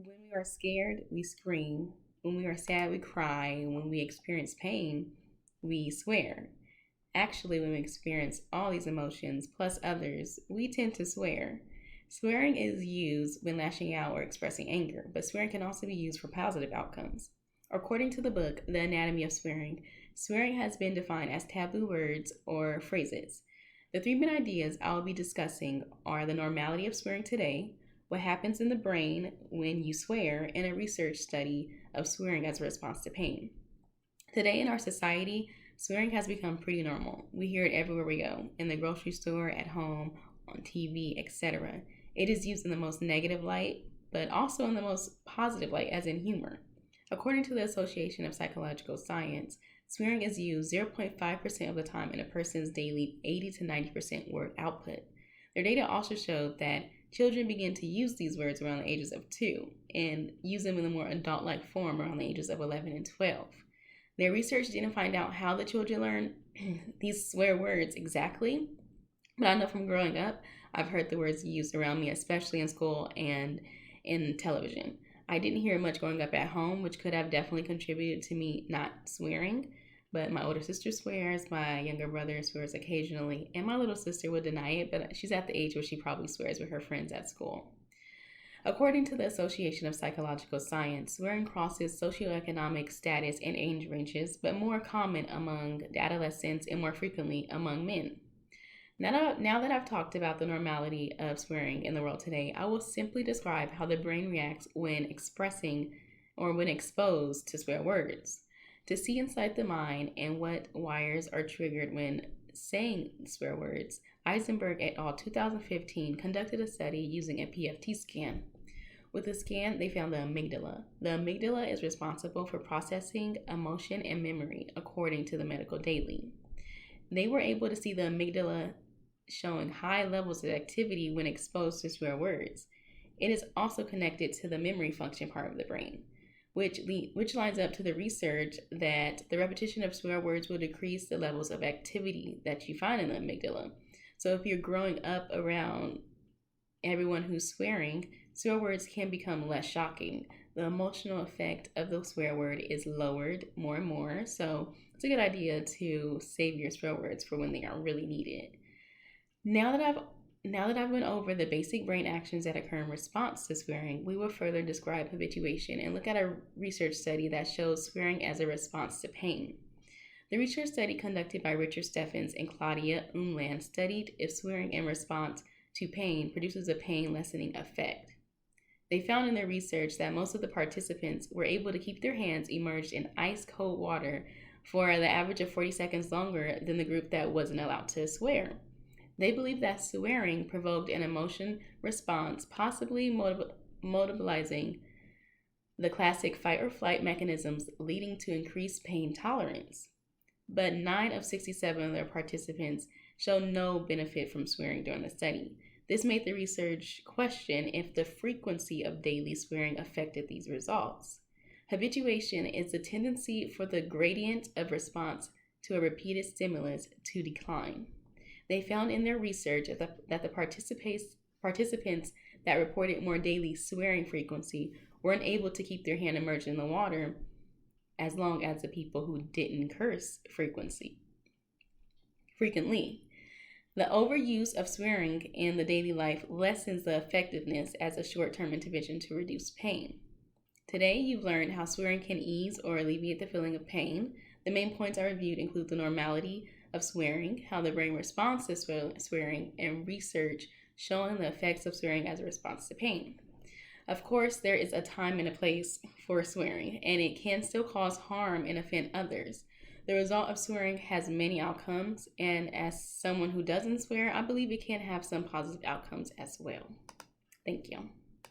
When we are scared, we scream. When we are sad, we cry. When we experience pain, we swear. Actually, when we experience all these emotions plus others, we tend to swear. Swearing is used when lashing out or expressing anger, but swearing can also be used for positive outcomes. According to the book, The Anatomy of Swearing, swearing has been defined as taboo words or phrases. The three main ideas I will be discussing are the normality of swearing today, what happens in the brain when you swear, and a research study of swearing as a response to pain. Today in our society, swearing has become pretty normal. We hear it everywhere we go, in the grocery store, at home, on TV, etc. It is used in the most negative light, but also in the most positive light, as in humor. According to the Association of Psychological Science, swearing is used 0.5% of the time in a person's daily 80 to 90% word output. Their data also showed that children begin to use these words around the ages of 2 and use them in a more adult like form around the ages of 11 and 12. Their research didn't find out how the children learn these swear words exactly, but I know from growing up, I've heard the words used around me, especially in school and in television. I didn't hear much growing up at home, which could have definitely contributed to me not swearing. But my older sister swears, my younger brother swears occasionally, and my little sister would deny it, but she's at the age where she probably swears with her friends at school. According to the Association of Psychological Science, swearing crosses socioeconomic status and age ranges, but more common among adolescents and more frequently among men. Now that I've talked about the normality of swearing in the world today, I will simply describe how the brain reacts when expressing or when exposed to swear words. To see inside the mind and what wires are triggered when saying swear words, Eisenberg et al. 2015 conducted a study using a PFT scan. With the scan, they found the amygdala. The amygdala is responsible for processing emotion and memory, according to the Medical Daily. They were able to see the amygdala showing high levels of activity when exposed to swear words. It is also connected to the memory function part of the brain, which lines up to the research that the repetition of swear words will decrease the levels of activity that you find in the amygdala. So if you're growing up around everyone who's swearing, swear words can become less shocking. The emotional effect of the swear word is lowered more and more, so it's a good idea to save your swear words for when they are really needed. Now that I've went over the basic brain actions that occur in response to swearing, we will further describe habituation and look at a research study that shows swearing as a response to pain. The research study conducted by Richard Steffens and Claudia Umland studied if swearing in response to pain produces a pain lessening effect. They found in their research that most of the participants were able to keep their hands immersed in ice cold water for the average of 40 seconds longer than the group that wasn't allowed to swear. They believe that swearing provoked an emotion response, possibly mobilizing the classic fight or flight mechanisms, leading to increased pain tolerance. But 9 of 67 of their participants showed no benefit from swearing during the study. This made the research question if the frequency of daily swearing affected these results. Habituation is the tendency for the gradient of response to a repeated stimulus to decline. They found in their research that the participants that reported more daily swearing frequency weren't able to keep their hand immersed in the water as long as the people who didn't curse frequently. The overuse of swearing in the daily life lessens the effectiveness as a short-term intervention to reduce pain. Today, you've learned how swearing can ease or alleviate the feeling of pain. The main points I reviewed include the normality of swearing, how the brain responds to swearing, and research showing the effects of swearing as a response to pain. Of course, there is a time and a place for swearing, and it can still cause harm and offend others. The result of swearing has many outcomes, and as someone who doesn't swear, I believe it can have some positive outcomes as well. Thank you.